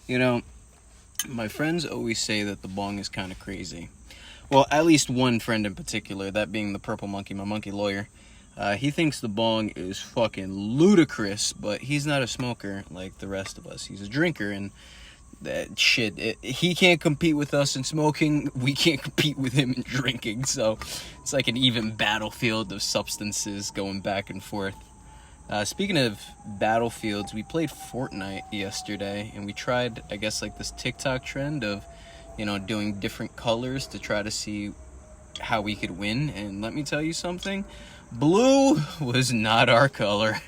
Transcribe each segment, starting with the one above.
You know, my friends always say that the bong is kind of crazy. Well, at least one friend in particular, that being the purple monkey, my monkey lawyer. He thinks the bong is fucking ludicrous, but he's not a smoker like the rest of us. He's a drinker, and that shit, he can't compete with us in smoking. We can't compete with him in drinking. So it's like an even battlefield of substances going back and forth. Speaking of battlefields, we played Fortnite yesterday, and we tried, I guess, like this TikTok trend of, doing different colors to try to see how we could win. And let me tell you something, blue was not our color.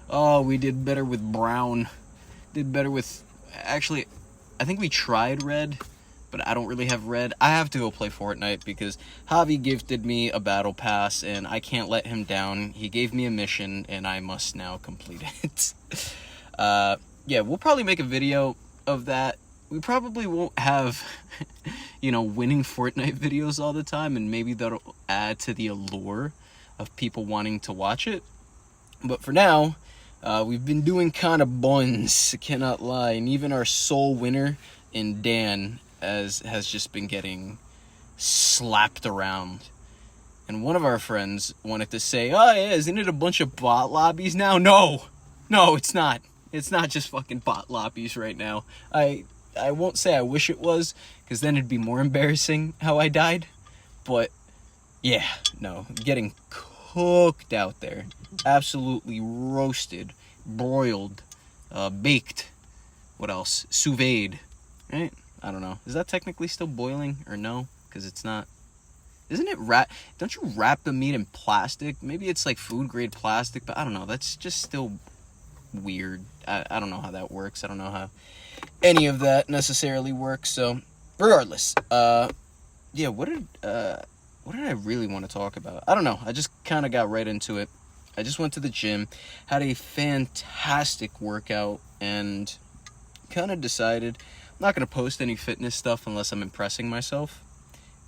Oh, we did better with brown. Did better with, actually, I think we tried red, but I don't really have red. I have to go play Fortnite because Javi gifted me a battle pass and I can't let him down. He gave me a mission and I must now complete it. Yeah, we'll probably make a video of that. We probably won't have, winning Fortnite videos all the time, and maybe that'll add to the allure of people wanting to watch it. But for now, we've been doing kind of buns, cannot lie. And even our sole winner in Dan has just been getting slapped around. And one of our friends wanted to say, oh yeah, isn't it a bunch of bot lobbies now? No, it's not. It's not just fucking bot lobbies right now. I won't say I wish it was, because then it'd be more embarrassing how I died. But yeah, no, getting cooked out there. Absolutely roasted, broiled, baked. What else? Sous vide, right? I don't know. Is that technically still boiling or no? Because it's not. Isn't it Don't you wrap the meat in plastic? Maybe it's like food grade plastic, but I don't know. That's just still weird. I don't know how that works. I don't know how any of that necessarily works. So, regardless, yeah. What did I really want to talk about? I don't know. I just kind of got right into it. I just went to the gym, had a fantastic workout, and kind of decided I'm not going to post any fitness stuff unless I'm impressing myself.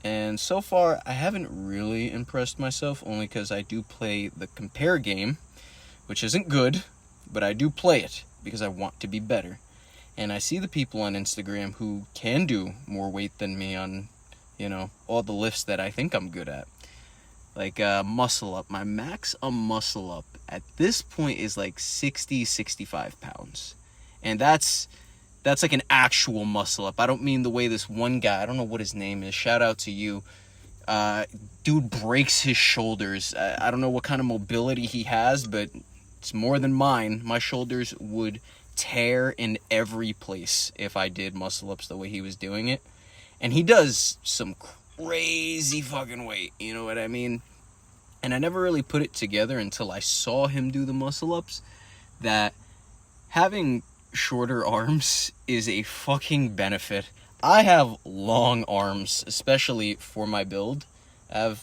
And so far, I haven't really impressed myself, only because I do play the compare game, which isn't good, but I do play it because I want to be better. And I see the people on Instagram who can do more weight than me on, all the lifts that I think I'm good at. Like muscle up. My max on muscle up at this point is like 60, 65 pounds. And that's like an actual muscle up. I don't mean the way this one guy, I don't know what his name is, shout out to you. Dude breaks his shoulders. I don't know what kind of mobility he has, but it's more than mine. My shoulders would tear in every place if I did muscle ups the way he was doing it. And he does some crazy fucking weight, you know what I mean? And I never really put it together until I saw him do the muscle ups, that having shorter arms is a fucking benefit. I have long arms, especially for my build. I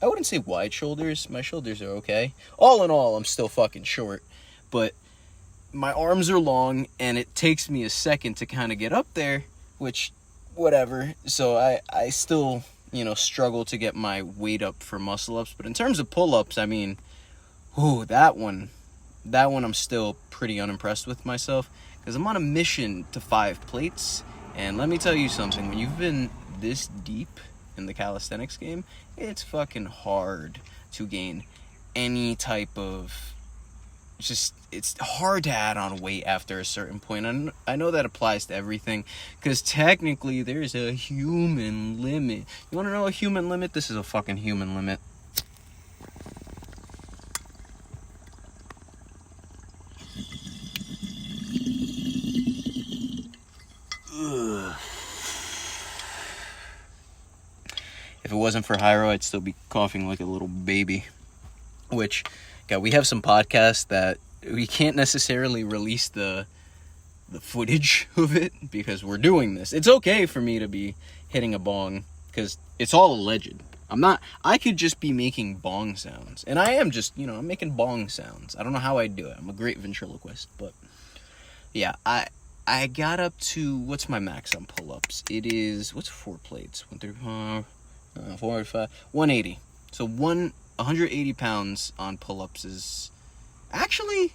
wouldn't say wide shoulders. My shoulders are okay. All in all, I'm still fucking short. But my arms are long, and it takes me a second to kind of get up there, which, whatever. So I still, struggle to get my weight up for muscle-ups. But in terms of pull-ups, I mean, that one I'm still pretty unimpressed with myself, because I'm on a mission to 5 plates. And let me tell you something, when you've been this deep in the calisthenics game, it's fucking hard to gain any type of, it's hard to add on weight after a certain point. And I know that applies to everything, because technically there's a human limit. You want to know a human limit? This is a fucking human limit. If it wasn't for Hyro, I'd still be coughing like a little baby. Which, God, we have some podcasts that we can't necessarily release the footage of it because we're doing this. It's okay for me to be hitting a bong because it's all alleged. I could just be making bong sounds. And I am just, I'm making bong sounds. I don't know how I do it. I'm a great ventriloquist. But, yeah, I got up to, what's my max on pull-ups? It is, what's 4 plates? 1 through 4, 5, 180. So 180 pounds on pull-ups is, actually,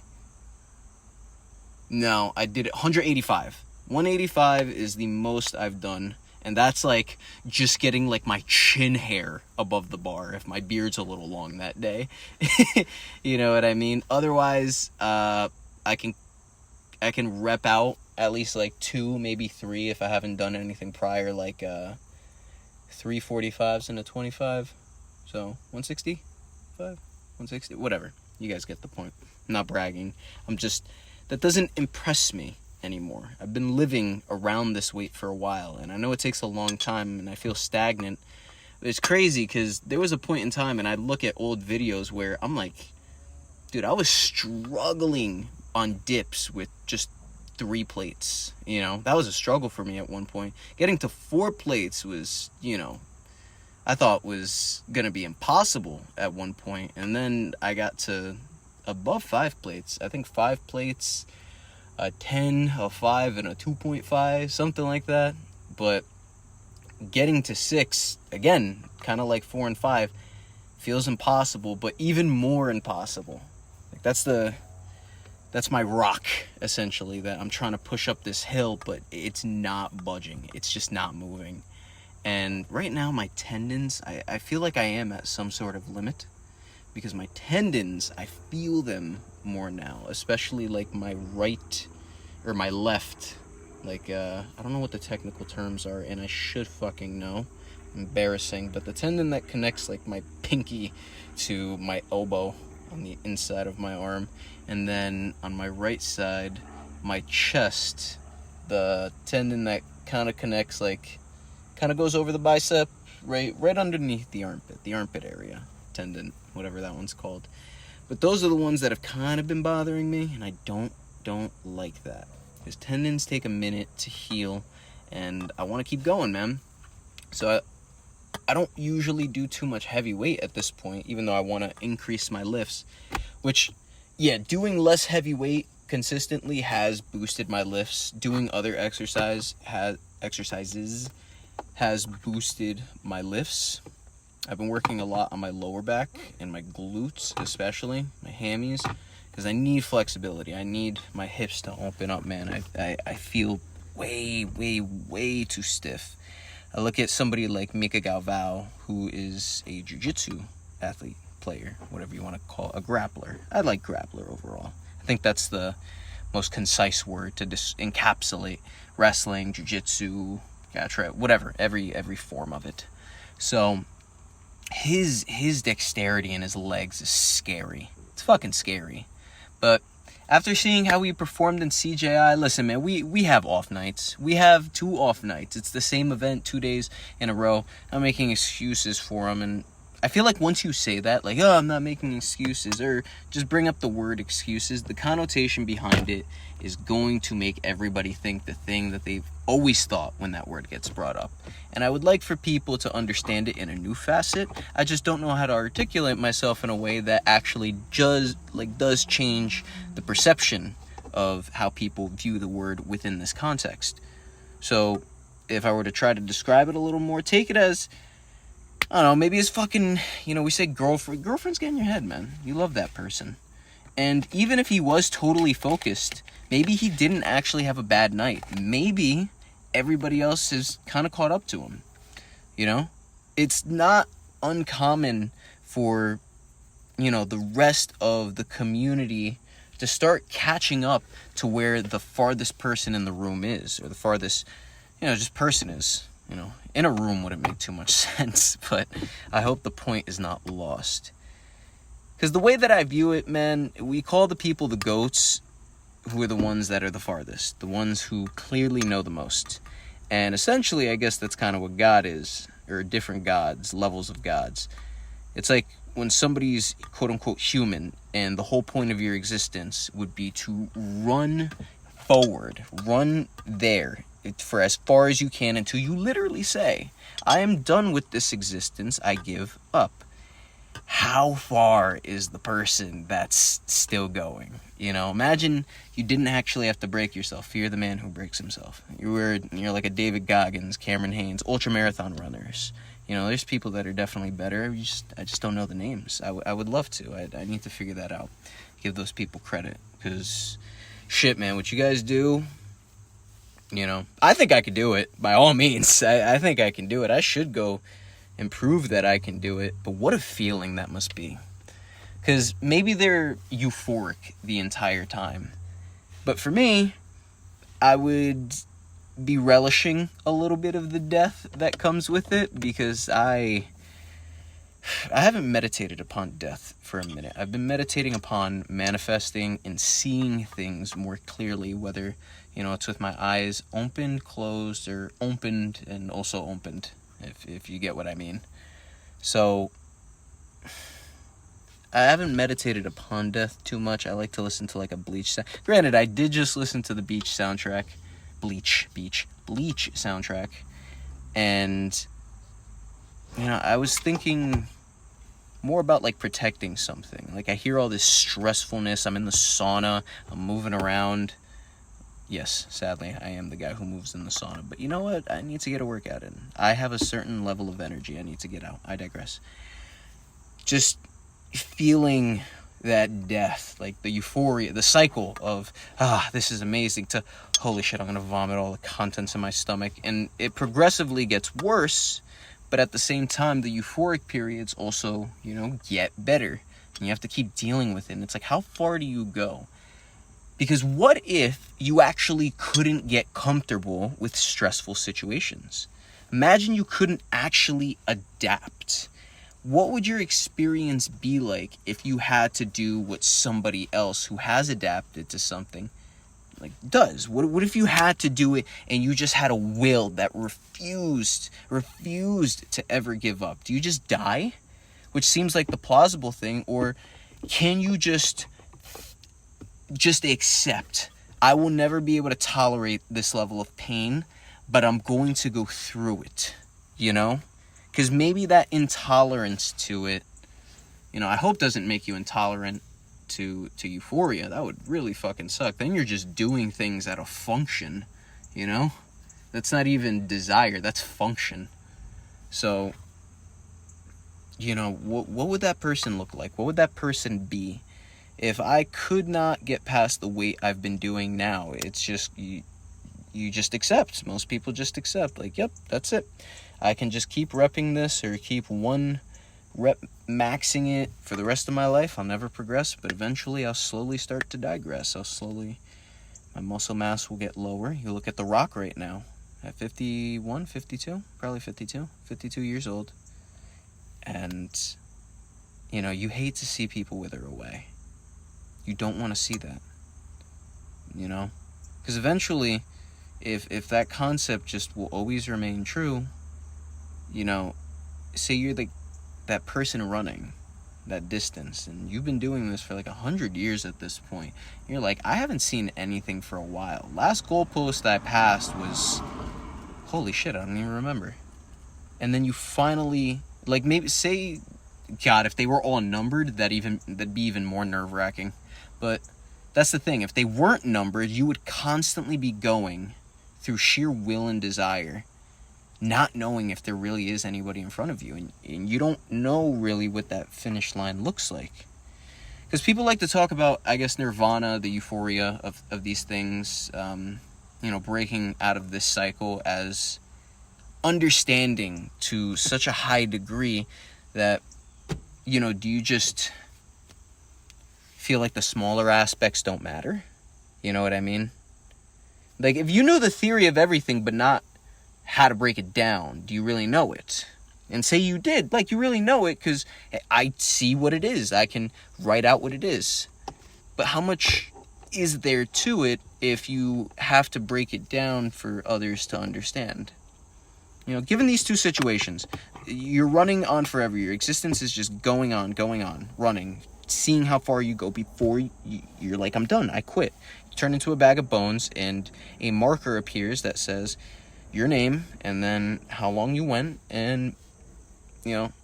no, I did it 185. 185 is the most I've done. And that's like just getting like my chin hair above the bar if my beard's a little long that day. You know what I mean? Otherwise, I can rep out at least like 2, maybe 3 if I haven't done anything prior, like 3 45s and a 25. So 165, 160, whatever. You guys get the point. I'm not bragging. That doesn't impress me anymore. I've been living around this weight for a while, and I know it takes a long time, and I feel stagnant. It's crazy because there was a point in time, and I look at old videos where I'm like, dude, I was struggling on dips with just 3 plates. You know, that was a struggle for me at one point. Getting to 4 plates was, I thought was gonna be impossible at one point, and then I got to above 5 plates. I think 5 plates, a 10, a 5, and a 2.5, something like that. But getting to 6, again, kind of like 4 and 5, feels impossible, but even more impossible. Like that's my rock, essentially, that I'm trying to push up this hill, but it's not budging. It's just not moving. And right now, my tendons, I feel like I am at some sort of limit, because my tendons, I feel them more now, especially like my right or my left. Like, I don't know what the technical terms are, and I should fucking know. Embarrassing, but the tendon that connects like my pinky to my elbow on the inside of my arm, and then on my right side, my chest, the tendon that kind of connects, like, kind of goes over the bicep, right underneath the armpit area tendon, whatever that one's called. But those are the ones that have kind of been bothering me, and I don't like that, because tendons take a minute to heal, and I want to keep going, man. So I don't usually do too much heavy weight at this point, even though I want to increase my lifts, which, yeah, doing less heavy weight consistently has boosted my lifts. Doing other exercises has boosted my lifts. I've been working a lot on my lower back and my glutes, especially my hammies, because I need flexibility. I need my hips to open up, man. I feel way too stiff. I look at somebody like Mika Galvao, who is a jiu-jitsu athlete, player, whatever you want to call it, a grappler. I like grappler overall. I think that's the most concise word to encapsulate wrestling, jiu-jitsu, whatever, every form of it. So his dexterity in his legs is scary. It's fucking scary. But after seeing how he performed in CJI, listen, man, we have off nights. We have 2 off nights. It's the same event 2 days in a row. I'm making excuses for him, and I feel like once you say that, like, oh, I'm not making excuses, or just bring up the word excuses, the connotation behind it is going to make everybody think the thing that they've always thought when that word gets brought up. And I would like for people to understand it in a new facet. I just don't know how to articulate myself in a way that actually does change the perception of how people view the word within this context. So if I were to try to describe it a little more, take it as, I don't know, maybe it's fucking, we say girlfriend's getting in your head, man. You love that person. And even if he was totally focused, maybe he didn't actually have a bad night. Maybe everybody else is kind of caught up to him. It's not uncommon for, the rest of the community to start catching up to where the farthest person in the room is, or the farthest, just person is. In a room wouldn't make too much sense, but I hope the point is not lost. Because the way that I view it, man, we call the people the goats, who are the ones that are the farthest, the ones who clearly know the most. And essentially, I guess that's kind of what God is, or different gods, levels of gods. It's like when somebody's quote-unquote human, and the whole point of your existence would be to run forward, run there, for as far as you can, until you literally say, I am done with this existence, I give up. How far is the person that's still going? Imagine you didn't actually have to break yourself. Fear the man who breaks himself. You're like a David Goggins, Cameron Haynes, ultramarathon runners. There's people that are definitely better. I just don't know the names. I would love to. I need to figure that out. Give those people credit. Because, shit, man, what you guys do, I think I could do it, by all means. I think I can do it. I should go and prove that I can do it. But what a feeling that must be. Because maybe they're euphoric the entire time. But for me, I would be relishing a little bit of the death that comes with it, because I haven't meditated upon death for a minute. I've been meditating upon manifesting and seeing things more clearly, whether, it's with my eyes opened, closed, or opened and also opened, if you get what I mean. So, I haven't meditated upon death too much. I like to listen to like a Bleach sound. Granted, I did just listen to the Bleach soundtrack. Bleach soundtrack. And, I was thinking more about like protecting something. Like I hear all this stressfulness. I'm in the sauna. I'm moving around. Yes, sadly, I am the guy who moves in the sauna. But you know what? I need to get a workout in. I have a certain level of energy I need to get out. I digress. Just feeling that death, like the euphoria, the cycle of, this is amazing, to, holy shit, I'm going to vomit all the contents in my stomach. And it progressively gets worse, but at the same time, the euphoric periods also, get better. And you have to keep dealing with it. And it's like, how far do you go? Because what if you actually couldn't get comfortable with stressful situations? Imagine you couldn't actually adapt. What would your experience be like if you had to do what somebody else who has adapted to something does? What if you had to do it and you just had a will that refused to ever give up? Do you just die? Which seems like the plausible thing. Or can you just accept, I will never be able to tolerate this level of pain, but I'm going to go through it, Because maybe that intolerance to it, I hope doesn't make you intolerant to euphoria. That would really fucking suck. Then you're just doing things out of function, That's not even desire, that's function. So, what would that person look like? What would that person be? If I could not get past the weight I've been doing now, it's just, you just accept. Most people just accept. Like, yep, that's it. I can just keep repping this or keep one rep maxing it for the rest of my life. I'll never progress, but eventually I'll slowly start to digress. My muscle mass will get lower. You look at The Rock right now at 51, 52, probably 52 years old. And, you hate to see people wither away. You don't want to see that, because eventually, if that concept just will always remain true, say you're that person running that distance, and you've been doing this for 100 years at this point. You're like, I haven't seen anything for a while. Last goalpost I passed was, holy shit, I don't even remember. And then you finally, maybe say, God, if they were all numbered, that'd be even more nerve-wracking. But that's the thing. If they weren't numbered, you would constantly be going through sheer will and desire, not knowing if there really is anybody in front of you. And you don't know really what that finish line looks like. Because people like to talk about, I guess, nirvana, the euphoria of these things, breaking out of this cycle as understanding to such a high degree that, do you just feel like the smaller aspects don't matter? You know what I mean? If you know the theory of everything but not how to break it down, do you really know it? And say you did, you really know it because I see what it is. I can write out what it is. But how much is there to it if you have to break it down for others to understand? Given these two situations, you're running on forever. Your existence is just going on, running, seeing how far you go before you're like, I'm done, I quit. You turn into a bag of bones, and a marker appears that says your name and then how long you went. And,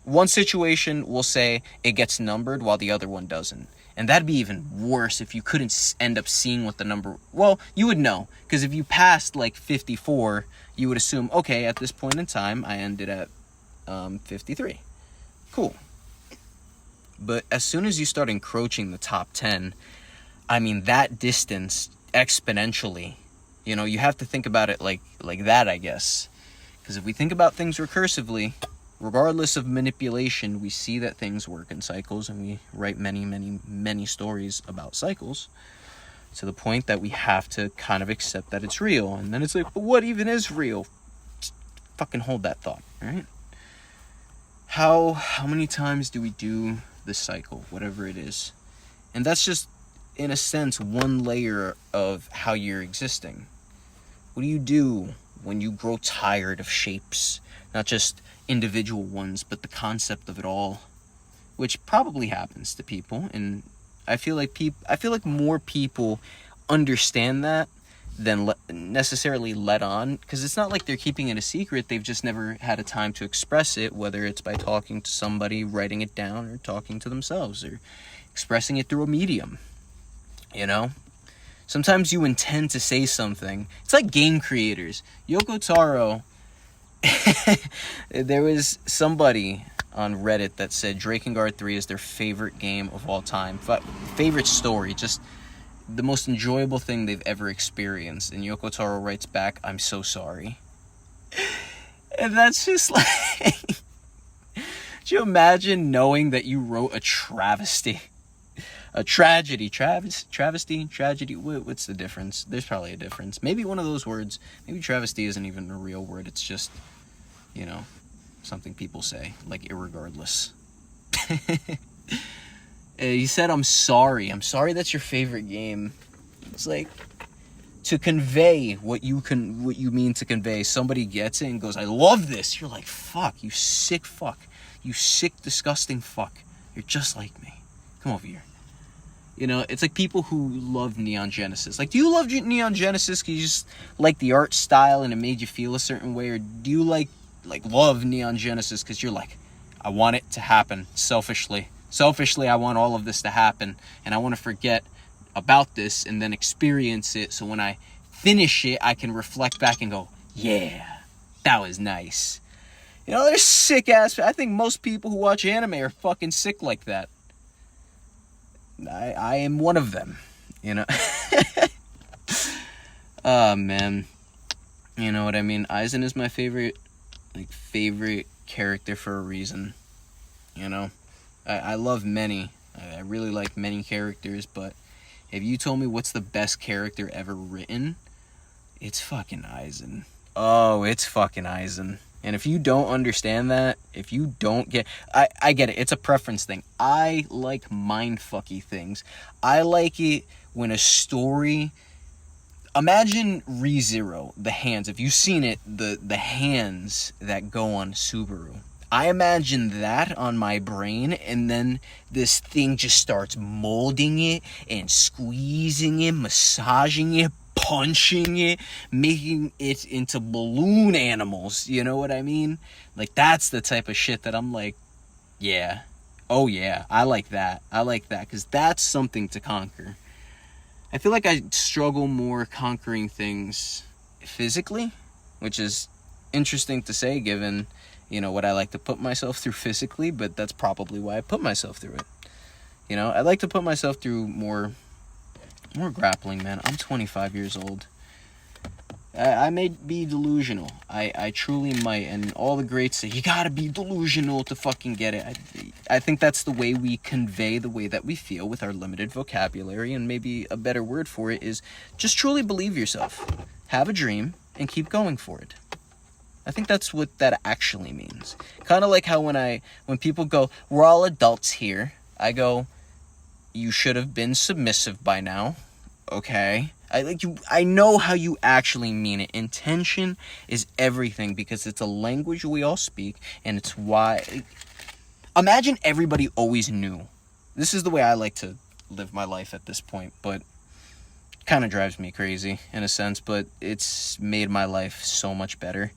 one situation will say it gets numbered while the other one doesn't. And that'd be even worse if you couldn't end up seeing what the number... Well, you would know. Because if you passed, 54, you would assume, okay, at this point in time, I ended at 53. Cool. But as soon as you start encroaching the top 10, that distance exponentially, You know, you have to think about it like that, I guess. Because if we think about things recursively, regardless of manipulation, we see that things work in cycles, and we write many, many, many stories about cycles to the point that we have to kind of accept that it's real. And then it's like, but what even is real? Just fucking hold that thought, all right? How many times do we do the cycle, whatever it is? And that's just, in a sense, one layer of how you're existing. What do you do when you grow tired of shapes? Not just individual ones, but the concept of it all, which probably happens to people. And I feel like more people understand that than necessarily let on, because it's not like they're keeping it a secret. They've just never had a time to express it, whether it's by talking to somebody, writing it down, or talking to themselves, or expressing it through a medium. You know, sometimes you intend to say something. It's like game creators. Yoko Taro, there was somebody on Reddit that said Drakengard 3 is their favorite game of all time. Favorite story, just the most enjoyable thing they've ever experienced. And Yoko Taro writes back, "I'm so sorry." And that's just like, could you imagine knowing that you wrote a travesty? A tragedy, travesty, tragedy, what's the difference? There's probably a difference. Maybe one of those words, maybe travesty isn't even a real word, it's just, you know, something people say, like irregardless. He said, I'm sorry that's your favorite game. It's like, to convey what you mean to convey. Somebody gets it and goes, I love this. You're like, fuck, you sick fuck. You sick, disgusting fuck. You're just like me. Come over here. You know, it's like people who love Neon Genesis. Like, do you love Neon Genesis because you just like the art style and it made you feel a certain way? Or do you love Neon Genesis because you're like, I want it to happen selfishly. Selfishly, I want all of this to happen. And I want to forget about this and then experience it. So when I finish it, I can reflect back and go, yeah, that was nice. You know, there's sick ass. I think most people who watch anime are fucking sick like that. I am one of them, you know. Oh, man. You know what I mean? Aizen is my favorite character for a reason. You know? I love many. I really like many characters, but if you told me what's the best character ever written, it's fucking Aizen. Oh, it's fucking Aizen. And if you don't understand that, if you don't get... I get it. It's a preference thing. I like mindfucky things. I like it when a story... Imagine ReZero, the hands. If you've seen it, the hands that go on Subaru. I imagine that on my brain, and then this thing just starts molding it and squeezing it, massaging it, punching it, making it into balloon animals. You know what I mean? Like, that's the type of shit that I'm like, yeah. Oh, yeah. I like that. Because that's something to conquer. I feel like I struggle more conquering things physically, which is interesting to say given, you know, what I like to put myself through physically, but that's probably why I put myself through it. You know, I like to put myself through more grappling, man. I'm 25 years old. I may be delusional. I truly might. And all the greats say, you gotta be delusional to fucking get it. I think that's the way we convey the way that we feel with our limited vocabulary. And maybe a better word for it is just truly believe yourself. Have a dream and keep going for it. I think that's what that actually means. Kind of like how when people go, we're all adults here. I go, you should have been submissive by now. Okay. I know how you actually mean it. Intention is everything because it's a language we all speak, and it's why. Imagine everybody always knew. This is the way I like to live my life at this point, but kind of drives me crazy in a sense, but it's made my life so much better.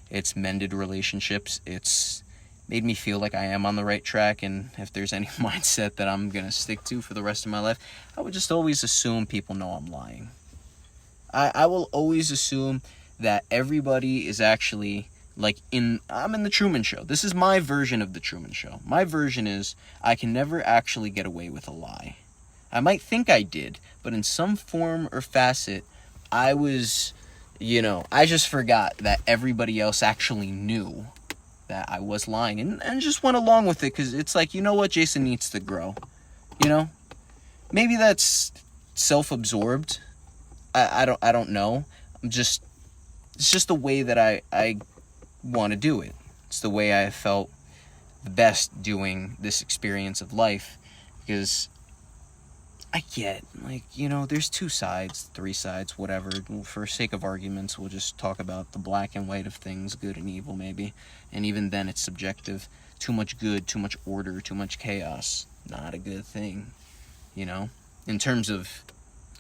It's mended relationships. It's made me feel like I am on the right track, and if there's any mindset that I'm going to stick to for the rest of my life, I would just always assume people know I'm lying. I will always assume that everybody is actually, I'm in the Truman Show. This is my version of the Truman Show. My version is, I can never actually get away with a lie. I might think I did, but in some form or facet, I was You know, I just forgot that everybody else actually knew that I was lying and just went along with it because it's like, you know what, Jason needs to grow. You know? Maybe that's self-absorbed. I don't know. It's just the way that I want to do it. It's the way I felt the best doing this experience of life, because I get, like, you know, there's 2 sides, 3 sides, whatever. For sake of arguments, we'll just talk about the black and white of things, good and evil, maybe. And even then, it's subjective. Too much good, too much order, too much chaos. Not a good thing, you know? In terms of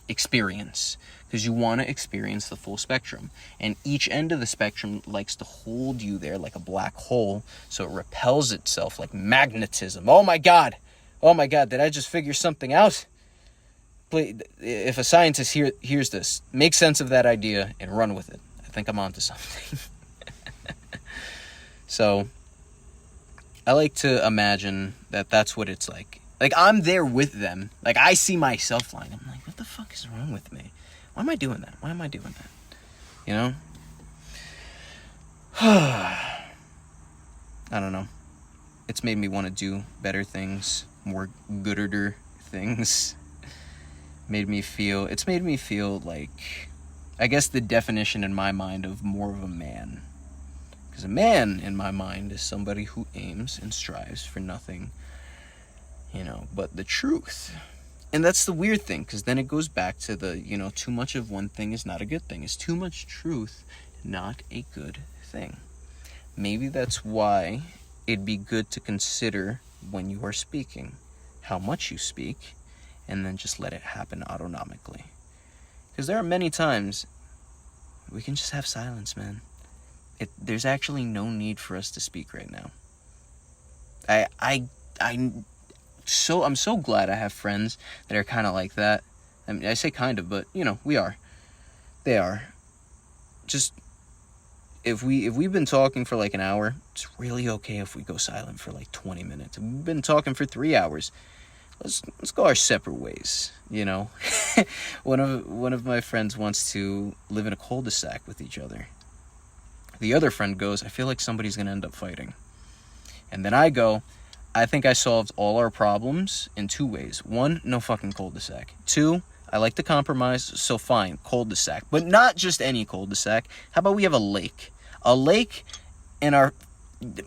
experience. Because you want to experience the full spectrum. And each end of the spectrum likes to hold you there like a black hole, so it repels itself like magnetism. Oh my God, did I just figure something out? Please, if a scientist hears this, make sense of that idea and run with it. I think I'm onto something. So, I like to imagine that that's what it's like. Like, I'm there with them. Like, I see myself lying. I'm like, what the fuck is wrong with me? Why am I doing that? You know? I don't know. It's made me want to do better things, more gooder things. It's made me feel like, I guess the definition in my mind of more of a man. Because a man, in my mind, is somebody who aims and strives for nothing, you know, but the truth. And that's the weird thing, because then it goes back to the, you know, too much of one thing is not a good thing. Is too much truth not a good thing? Maybe that's why it'd be good to consider when you are speaking, how much you speak, and then just let it happen autonomically. Because there are many times we can just have silence, man. There's actually no need for us to speak right now. I'm so glad I have friends that are kind of like that. I mean, I say kind of, but, you know, they are. Just, if we've been talking for like an hour, it's really okay if we go silent for like 20 minutes. If we've been talking for 3 hours, let's go our separate ways, you know? One of my friends wants to live in a cul-de-sac with each other. The other friend goes, I feel like somebody's going to end up fighting. And then I go, I think I solved all our problems in 2 ways. 1, no fucking cul-de-sac. 2, I like to compromise, so fine, cul-de-sac. But not just any cul-de-sac. How about we have a lake? A lake, and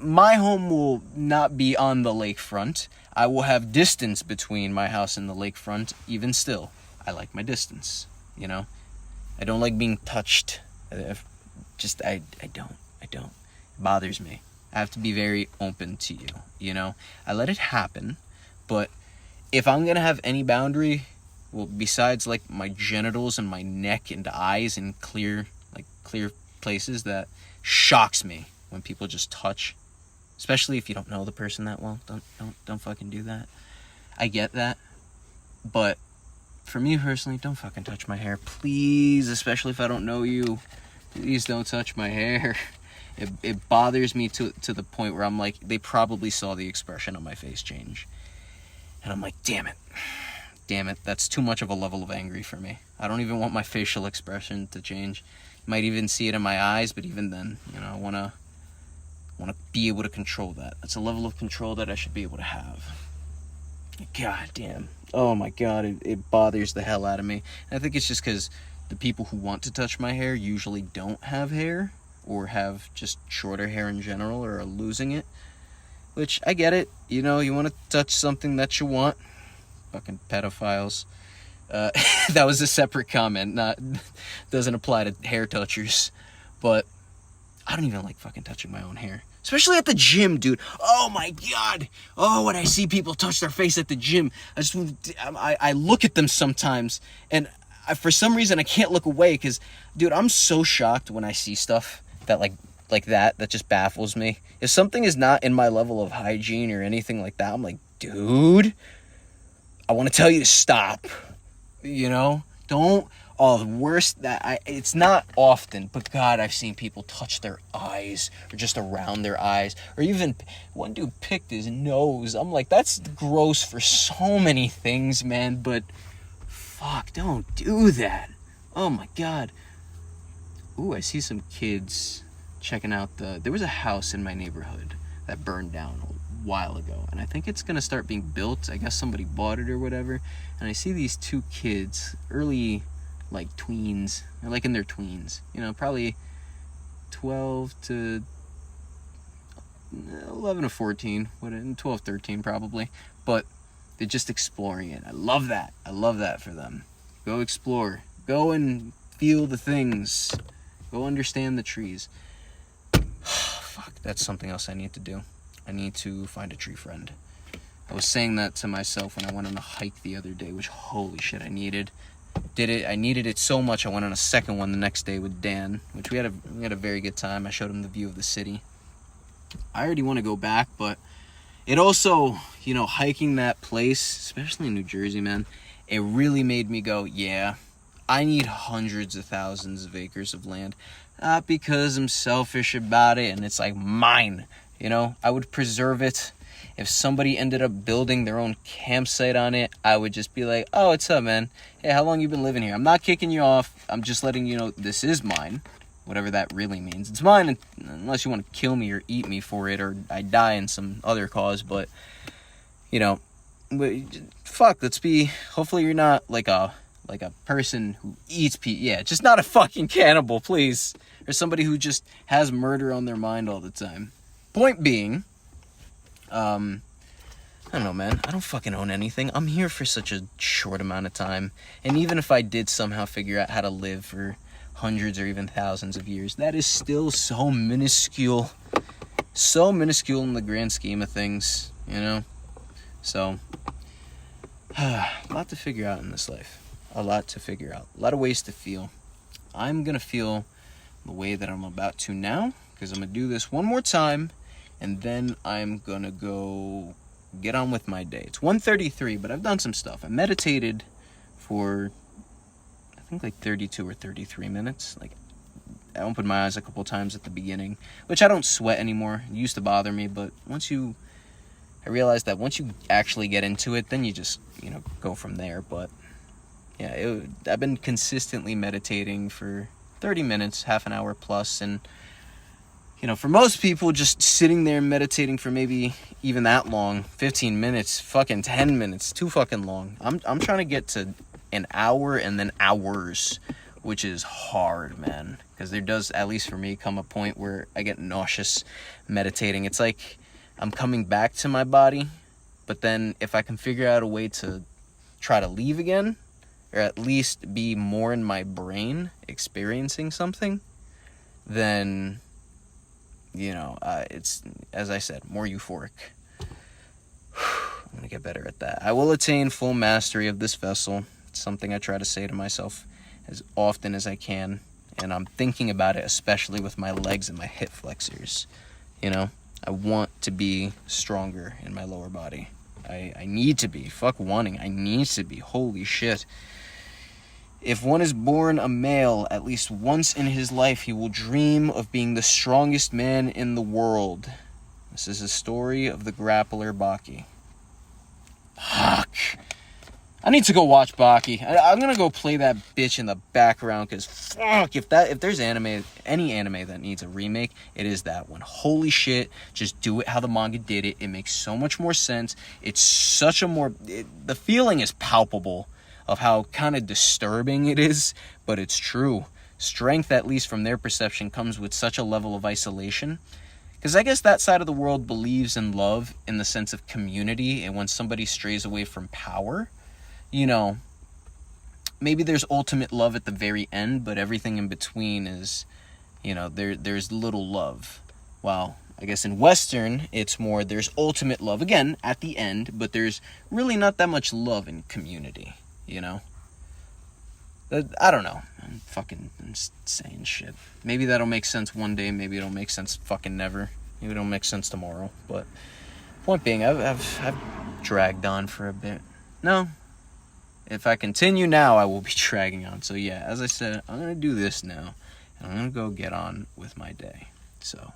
my home will not be on the lakefront. I will have distance between my house and the lakefront. Even still, I like my distance, you know? I don't like being touched. I don't. It bothers me. I have to be very open to you, you know? I let it happen, but if I'm gonna have any boundary, well, besides, like, my genitals and my neck and eyes and clear places, that shocks me when people just touch. Especially if you don't know the person that well. Don't fucking do that. I get that. But for me personally, don't fucking touch my hair. Please, especially if I don't know you. Please don't touch my hair. It bothers me to the point where I'm like, they probably saw the expression on my face change. And I'm like, damn it, that's too much of a level of angry for me. I don't even want my facial expression to change. You might even see it in my eyes, but even then, you know, I want to be able to control that. That's a level of control that I should be able to have. God damn. Oh my God, it bothers the hell out of me. And I think it's just because the people who want to touch my hair usually don't have hair, or have just shorter hair in general, or are losing it. Which, I get it. You know, you want to touch something that you want. Fucking pedophiles. That was a separate comment. Doesn't apply to hair touchers. But I don't even like fucking touching my own hair. Especially at the gym, dude. Oh my God. Oh, when I see people touch their face at the gym, I look at them sometimes, and for some reason I can't look away, because, dude, I'm so shocked when I see stuff that like that just baffles me. If something is not in my level of hygiene or anything like that, I'm like, dude, I want to tell you to stop. You know? Don't. Oh, the worst it's not often, but God, I've seen people touch their eyes, or just around their eyes, or even one dude picked his nose. I'm like, that's gross for so many things, man, but fuck, don't do that. Oh my God. Ooh, I see some kids checking out there was a house in my neighborhood that burned down a while ago, and I think it's gonna start being built. I guess somebody bought it or whatever, and I see these two kids, early, like, tweens. They're like in their tweens, probably 12 to 11 to 14, 12, 13 probably, but they're just exploring it. I love that for them. Go explore, go and feel the things, go understand the trees. Fuck, that's something else I need to do. I need to find a tree friend. I was saying that to myself when I went on a hike the other day, which, holy shit, I needed it so much. I went on a second one the next day with Dan, which we had a very good time. I showed him the view of the city. I already want to go back, but it also, hiking that place, especially in New Jersey, man, it really made me go, yeah, I need hundreds of thousands of acres of land. Not because I'm selfish about it and it's like mine, I would preserve it. If somebody ended up building their own campsite on it, I would just be like, oh, what's up, man? Hey, how long you been living here? I'm not kicking you off. I'm just letting you know this is mine. Whatever that really means. It's mine unless you want to kill me or eat me for it or I die in some other cause. But, fuck, hopefully you're not like a person who eats people. Yeah, just not a fucking cannibal, please. Or somebody who just has murder on their mind all the time. Point being, I don't know, man. I don't fucking own anything. I'm here for such a short amount of time. And even if I did somehow figure out how to live for hundreds or even thousands of years, that is still so minuscule in the grand scheme of things, So, a lot to figure out in this life. A lot to figure out. A lot of ways to feel. I'm going to feel the way that I'm about to now, because I'm going to do this one more time, and then I'm going to go get on with my day. It's 1:33, but I've done some stuff. I meditated for, I think, like 32 or 33 minutes. Like, I opened my eyes a couple times at the beginning, which I don't sweat anymore. It used to bother me, but I realized that once you actually get into it, then you just, go from there. But yeah, I've been consistently meditating for 30 minutes, half an hour plus, and for most people, just sitting there meditating for maybe even that long, 15 minutes, fucking 10 minutes, too fucking long. I'm trying to get to an hour and then hours, which is hard, man, because there does, at least for me, come a point where I get nauseous meditating. It's like I'm coming back to my body, but then if I can figure out a way to try to leave again, or at least be more in my brain experiencing something, then, it's, as I said, more euphoric. I'm going to get better at that. I will attain full mastery of this vessel. It's something I try to say to myself as often as I can, and I'm thinking about it, especially with my legs and my hip flexors. I want to be stronger in my lower body. I need to be. Fuck wanting. I need to be. Holy shit. If one is born a male, at least once in his life, he will dream of being the strongest man in the world. This is a story of the grappler Baki. Fuck. I need to go watch Baki. I'm gonna go play that bitch in the background, because fuck, if there's any anime that needs a remake, it is that one. Holy shit, just do it how the manga did it. It makes so much more sense. It's such a the feeling is palpable of how kind of disturbing it is, but it's true. Strength, at least from their perception, comes with such a level of isolation. Because I guess that side of the world believes in love in the sense of community, and when somebody strays away from power, maybe there's ultimate love at the very end, but everything in between is, there's little love. While I guess in Western, it's more there's ultimate love, again, at the end, but there's really not that much love in community, I don't know. I'm saying shit. Maybe that'll make sense one day, maybe it'll make sense fucking never. Maybe it'll make sense tomorrow, but point being, I've dragged on for a bit. No. If I continue now, I will be dragging on. So yeah, as I said, I'm going to do this now, and I'm going to go get on with my day. So